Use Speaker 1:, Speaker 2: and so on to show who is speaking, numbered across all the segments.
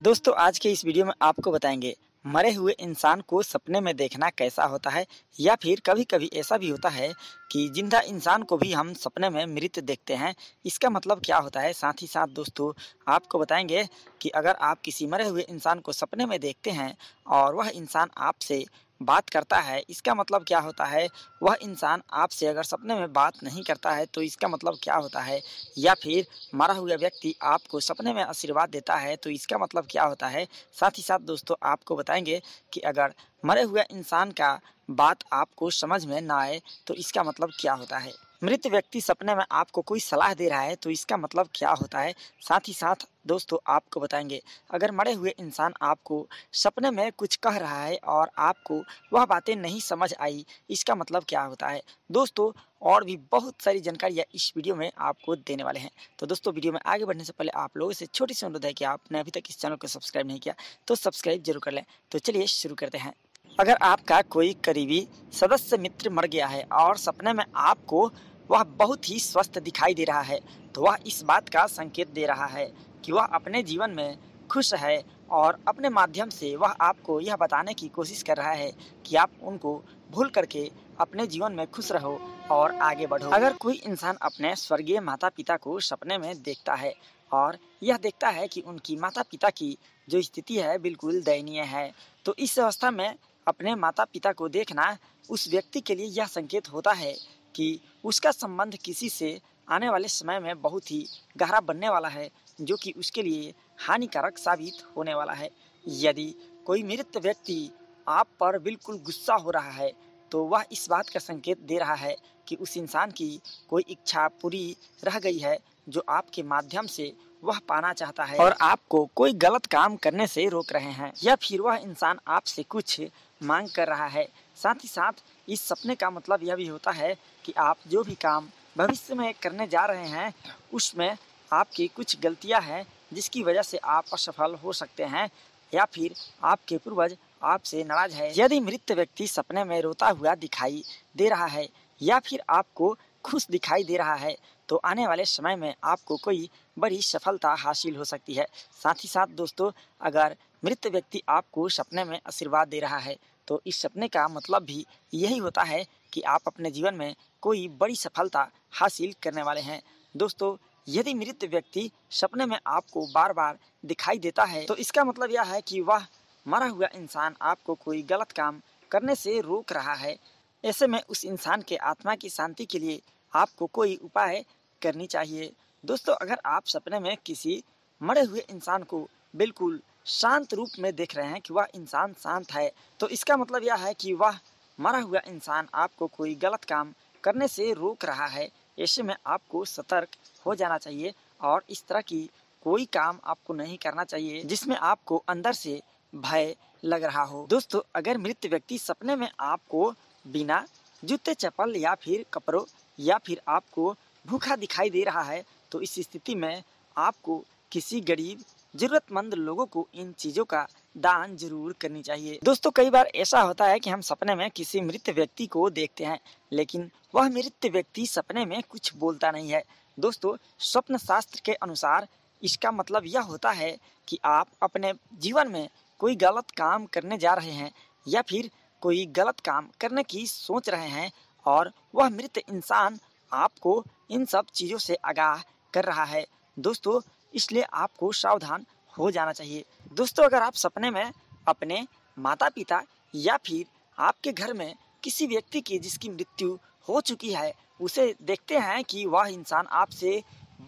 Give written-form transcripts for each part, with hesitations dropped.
Speaker 1: दोस्तों आज के इस वीडियो में आपको बताएंगे मरे हुए इंसान को सपने में देखना कैसा होता है, या फिर कभी कभी ऐसा भी होता है कि जिंदा इंसान को भी हम सपने में मृत देखते हैं। इसका मतलब क्या होता है। साथ ही साथ दोस्तों आपको बताएंगे कि अगर आप किसी मरे हुए इंसान को सपने में देखते हैं और वह इंसान आपसे बात करता है, इसका मतलब क्या होता है। वह इंसान आपसे अगर सपने में बात नहीं करता है तो इसका मतलब क्या होता है। या फिर मरा हुआ व्यक्ति आपको सपने में आशीर्वाद देता है तो इसका मतलब क्या होता है। साथ ही साथ दोस्तों आपको बताएंगे कि अगर मरे हुए इंसान का बात आपको समझ में ना आए तो इसका मतलब क्या होता है। मृत व्यक्ति सपने में आपको कोई सलाह दे रहा है तो इसका मतलब क्या होता है। साथ ही साथ दोस्तों आपको बताएंगे अगर मरे हुए इंसान आपको सपने में कुछ कह रहा है और आपको वह बातें नहीं समझ आई, इसका मतलब क्या होता है। दोस्तों और भी बहुत सारी जानकारियाँ इस वीडियो में आपको देने वाले हैं। तो दोस्तों वीडियो में आगे बढ़ने से पहले आप लोगों से छोटी सी अनुरोध है कि आपने अभी तक इस चैनल को सब्सक्राइब नहीं किया तो सब्सक्राइब जरूर कर लें। तो चलिए शुरू करते हैं। अगर आपका कोई करीबी सदस्य मित्र मर गया है और सपने में आपको वह बहुत ही स्वस्थ दिखाई दे रहा है तो वह इस बात का संकेत दे रहा है कि वह अपने जीवन में खुश है और अपने माध्यम से वह आपको यह बताने की कोशिश कर रहा है कि आप उनको भूल करके अपने जीवन में खुश रहो और आगे बढ़ो। अगर कोई इंसान अपने स्वर्गीय माता पिता को सपने में देखता है और यह देखता है कि उनकी माता पिता की जो स्थिति है बिल्कुल दयनीय है, तो इस अवस्था में अपने माता पिता को देखना उस व्यक्ति के लिए यह संकेत होता है कि उसका संबंध किसी से आने वाले समय में बहुत ही गहरा बनने वाला है, जो कि उसके लिए हानिकारक साबित होने वाला है। यदि कोई मृत व्यक्ति आप पर बिल्कुल गुस्सा हो रहा है तो वह इस बात का संकेत दे रहा है कि उस इंसान की कोई इच्छा पूरी रह गई है जो आपके माध्यम से वह पाना चाहता है और आपको कोई गलत काम करने से रोक रहे हैं, या फिर वह इंसान आपसे कुछ मांग कर रहा है। साथ ही साथ इस सपने का मतलब यह भी होता है कि आप जो भी काम भविष्य में करने जा रहे हैं उसमें आपकी कुछ गलतियां हैं जिसकी वजह से आप असफल हो सकते हैं, या फिर आपके पूर्वज आपसे नाराज है। यदि मृत व्यक्ति सपने में रोता हुआ दिखाई दे रहा है या फिर आपको खुश दिखाई दे रहा है तो आने वाले समय में आपको कोई बड़ी सफलता हासिल हो सकती है। साथ ही साथ दोस्तों अगर मृत व्यक्ति आपको सपने में आशीर्वाद दे रहा है तो इस सपने का मतलब भी यही होता है कि आप अपने जीवन में कोई बड़ी सफलता हासिल करने वाले हैं। दोस्तों यदि मृत व्यक्ति सपने में आपको बार बार दिखाई देता है तो इसका मतलब यह है कि वह मरा हुआ इंसान आपको कोई गलत काम करने से रोक रहा है। ऐसे में उस इंसान के आत्मा की शांति के लिए आपको कोई उपाय करनी चाहिए। दोस्तों अगर आप सपने में किसी मरे हुए इंसान को बिल्कुल शांत रूप में देख रहे हैं कि वह इंसान शांत है तो इसका मतलब यह है कि वह मरा हुआ इंसान आपको कोई गलत काम करने से रोक रहा है। ऐसे में आपको सतर्क हो जाना चाहिए और इस तरह की कोई काम आपको नहीं करना चाहिए जिसमें आपको अंदर से भय लग रहा हो। दोस्तों अगर मृत व्यक्ति सपने में आपको बिना जूते चप्पल या फिर कपड़ों या फिर आपको भूखा दिखाई दे रहा है तो इस स्थिति में आपको किसी गरीब जरूरतमंद लोगों को इन चीज़ों का दान जरूर करनी चाहिए। दोस्तों कई बार ऐसा होता है कि हम सपने में किसी मृत व्यक्ति को देखते हैं लेकिन वह मृत व्यक्ति सपने में कुछ बोलता नहीं है। दोस्तों स्वप्न शास्त्र के अनुसार इसका मतलब यह होता है कि आप अपने जीवन में कोई गलत काम करने जा रहे हैं या फिर कोई गलत काम करने की सोच रहे हैं और वह मृत इंसान आपको इन सब चीज़ों से आगाह कर रहा है। दोस्तों इसलिए आपको सावधान हो जाना चाहिए। दोस्तों अगर आप सपने में अपने माता पिता या फिर आपके घर में किसी व्यक्ति की जिसकी मृत्यु हो चुकी है उसे देखते हैं कि वह इंसान आपसे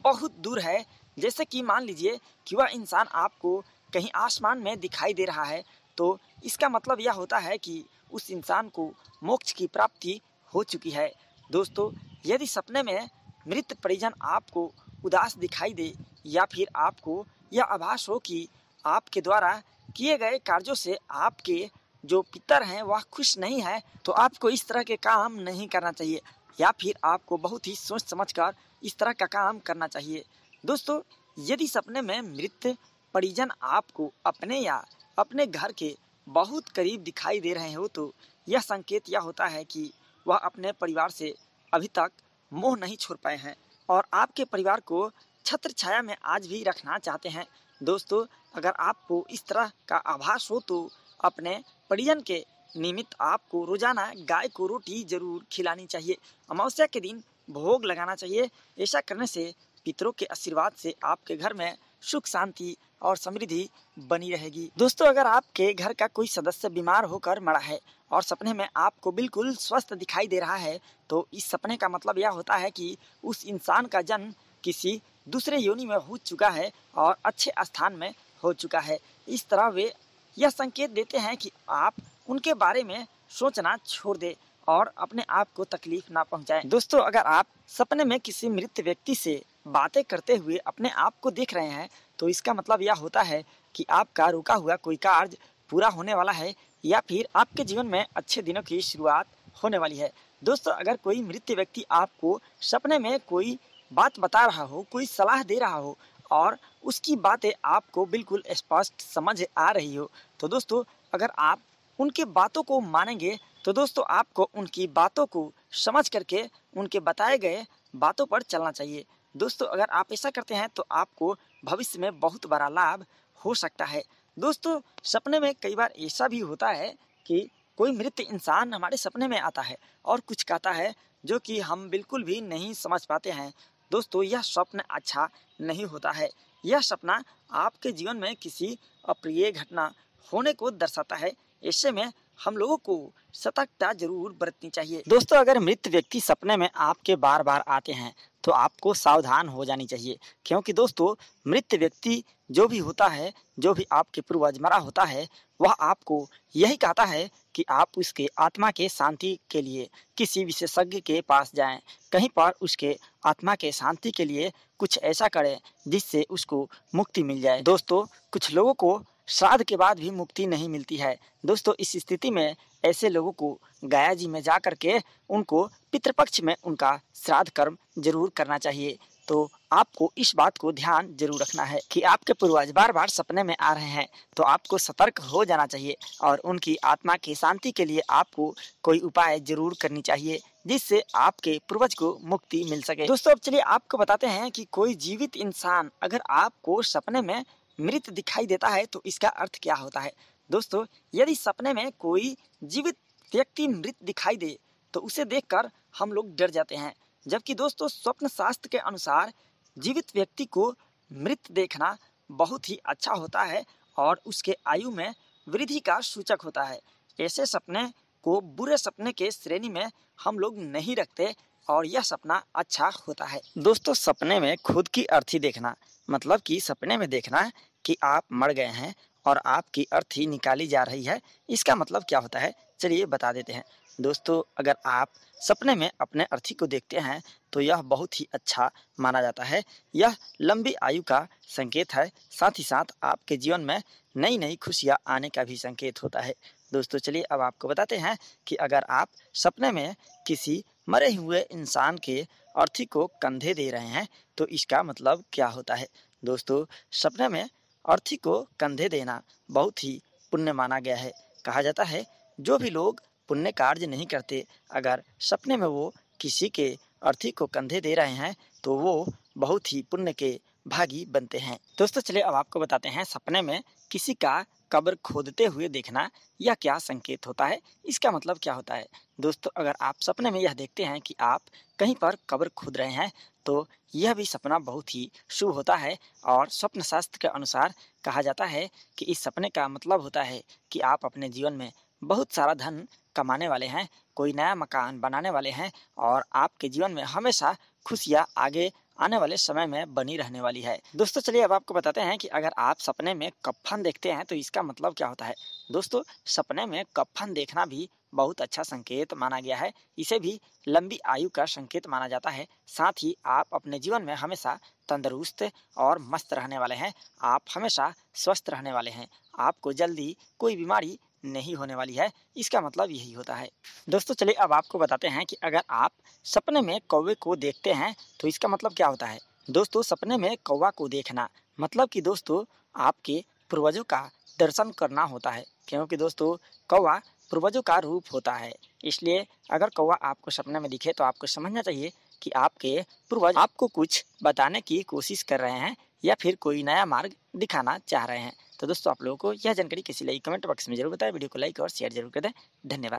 Speaker 1: बहुत दूर है, जैसे कि मान लीजिए कि वह इंसान आपको कहीं आसमान में दिखाई दे रहा है, तो इसका मतलब यह होता है कि उस इंसान को मोक्ष की प्राप्ति हो चुकी है। दोस्तों यदि सपने में मृत परिजन आपको उदास दिखाई दे या फिर आपको यह आभास हो कि आपके द्वारा किए गए कार्यों से आपके जो पितर हैं वह खुश नहीं है तो आपको इस तरह के काम नहीं करना चाहिए, या फिर आपको बहुत ही सोच समझकर इस तरह का काम करना चाहिए। दोस्तों यदि सपने में मृत परिजन आपको अपने या अपने घर के बहुत करीब दिखाई दे रहे हो तो यह संकेत यह होता है कि वह अपने परिवार से अभी तक मोह नहीं छोड़ पाए हैं और आपके परिवार को छत्र छाया में आज भी रखना चाहते हैं। दोस्तों अगर आपको इस तरह का आभास हो तो अपने परिजन के निमित्त आपको रोजाना गाय को रोटी जरूर खिलानी चाहिए। अमावस्या के दिन भोग लगाना चाहिए। ऐसा करने से पितरों के आशीर्वाद से आपके घर में सुख शांति और समृद्धि बनी रहेगी। दोस्तों, अगर आपके घर का कोई सदस्य बीमार होकर मरा है और सपने में आपको बिल्कुल स्वस्थ दिखाई दे रहा है, तो इस सपने का मतलब यह होता है कि उस इंसान का जन्म किसी दूसरे योनि में हो चुका है और अच्छे स्थान में हो चुका है। इस तरह वे यह संकेत देते हैं कि आप उनके बारे में सोचना छोड़ दें और अपने आप को तकलीफ ना पहुंचाएं। दोस्तों, अगर आप सपने में किसी मृत व्यक्ति से बातें करते हुए अपने आप को देख रहे हैं, तो इसका मतलब यह होता है कि आपका रुका हुआ कोई कार्य पूरा होने वाला है या फिर आपके जीवन में अच्छे दिनों की शुरुआत होने वाली है। दोस्तों, अगर कोई मृत व्यक्ति आपको सपने में कोई बात बता रहा हो, कोई सलाह दे रहा हो और उसकी बातें आपको बिल्कुल स्पष्ट समझ आ रही हो, तो दोस्तों अगर आप उनके बातों को मानेंगे तो दोस्तों आपको उनकी बातों को समझ करके उनके बताए गए बातों पर चलना चाहिए। दोस्तों, अगर आप ऐसा करते हैं तो आपको भविष्य में बहुत बड़ा लाभ हो सकता है। दोस्तों, सपने में कई बार ऐसा भी होता है कि कोई मृत इंसान हमारे सपने में आता है और कुछ कहता है जो कि हम बिल्कुल भी नहीं समझ पाते हैं। दोस्तों, यह स्वप्न अच्छा नहीं होता है। यह सपना आपके जीवन में किसी अप्रिय घटना होने को दर्शाता है। ऐसे में हम लोगों को सतर्कता जरूर बरतनी चाहिए। दोस्तों, अगर मृत व्यक्ति सपने में आपके बार बार आते हैं तो आपको सावधान हो जानी चाहिए, क्योंकि दोस्तों मृत व्यक्ति जो भी होता है, जो भी आपके पूर्वज मरा होता है, वह आपको यही कहता है कि आप उसके आत्मा के शांति के लिए किसी विशेषज्ञ के पास जाएं, कहीं पर उसके आत्मा के शांति के लिए कुछ ऐसा करें जिससे उसको मुक्ति मिल जाए। दोस्तों, कुछ लोगों को श्राद्ध के बाद भी मुक्ति नहीं मिलती है। दोस्तों, इस स्थिति में ऐसे लोगों को गया जी में जा करके उनको पितृपक्ष में उनका श्राद्ध कर्म जरूर करना चाहिए। तो आपको इस बात को ध्यान जरूर रखना है कि आपके पूर्वज बार बार सपने में आ रहे हैं, तो आपको सतर्क हो जाना चाहिए और उनकी आत्मा की शांति के लिए आपको कोई उपाय जरूर करनी चाहिए जिससे आपके पूर्वज को मुक्ति मिल सके। दोस्तों, अब चलिए आपको बताते हैं कि कोई जीवित इंसान अगर आपको सपने में मृत दिखाई देता है तो इसका अर्थ क्या होता है। दोस्तों, यदि सपने में कोई जीवित व्यक्ति मृत दिखाई दे तो उसे देखकर हम लोग डर जाते हैं, जबकि दोस्तों स्वप्न शास्त्र के अनुसार जीवित व्यक्ति को मृत देखना बहुत ही अच्छा होता है और उसके आयु में वृद्धि का सूचक होता है। ऐसे सपने को बुरे सपने के श्रेणी में हम लोग नहीं रखते और यह सपना अच्छा होता है। दोस्तों, सपने में खुद की अर्थी देखना मतलब कि सपने में देखना कि आप मर गए हैं और आपकी अर्थी निकाली जा रही है, इसका मतलब क्या होता है चलिए बता देते हैं। दोस्तों, अगर आप सपने में अपने अर्थी को देखते हैं तो यह बहुत ही अच्छा माना जाता है। यह लंबी आयु का संकेत है, साथ ही साथ आपके जीवन में नई नई खुशियाँ आने का भी संकेत होता है। दोस्तों, चलिए अब आपको बताते हैं कि अगर आप सपने में किसी मरे हुए इंसान के अर्थी को कंधे दे रहे हैं तो इसका मतलब क्या होता है। दोस्तों, सपने में अर्थी को कंधे देना बहुत ही पुण्य माना गया है। कहा जाता है जो भी लोग पुण्य कार्य नहीं करते, अगर सपने में वो किसी के अर्थी को कंधे दे रहे हैं तो वो बहुत ही पुण्य के भागी बनते हैं। दोस्तों, चलिए अब आपको बताते हैं सपने में किसी का कब्र खोदते हुए देखना यह क्या संकेत होता है, इसका मतलब क्या होता है। दोस्तों, अगर आप सपने में यह देखते हैं कि आप कहीं पर कब्र खोद रहे हैं तो यह भी सपना बहुत ही शुभ होता है और स्वप्न शास्त्र के अनुसार कहा जाता है कि इस सपने का मतलब होता है कि आप अपने जीवन में बहुत सारा धन कमाने वाले हैं, कोई नया मकान बनाने वाले हैं और आपके जीवन में हमेशा खुशियाँ आगे आने वाले समय में बनी रहने वाली है। दोस्तों, चलिए अब आपको बताते हैं कि अगर आप सपने में कफ़न देखते हैं तो इसका मतलब क्या होता है। दोस्तों, सपने में कफ़न देखना भी बहुत अच्छा संकेत माना गया है। इसे भी लंबी आयु का संकेत माना जाता है। साथ ही आप अपने जीवन में हमेशा तंदुरुस्त और मस्त रहने वाले हैं, आप हमेशा स्वस्थ रहने वाले हैं, आपको जल्दी कोई बीमारी नहीं होने वाली है, इसका मतलब यही होता है। दोस्तों, चलिए अब आपको बताते हैं कि अगर आप सपने में कौवे को देखते हैं तो इसका मतलब क्या होता है। दोस्तों, सपने में कौवा को देखना मतलब कि दोस्तों आपके पूर्वजों का दर्शन करना होता है, क्योंकि दोस्तों कौवा पूर्वजों का रूप होता है। इसलिए अगर कौवा आपको सपने में दिखे तो आपको समझना चाहिए कि आपके पूर्वज आपको कुछ बताने की कोशिश कर रहे हैं या फिर कोई नया मार्ग दिखाना चाह रहे हैं। तो दोस्तों आप लोगों को यह जानकारी कैसी लगी कमेंट बॉक्स में जरूर बताएं, वीडियो को लाइक और शेयर जरूर कर दें। धन्यवाद।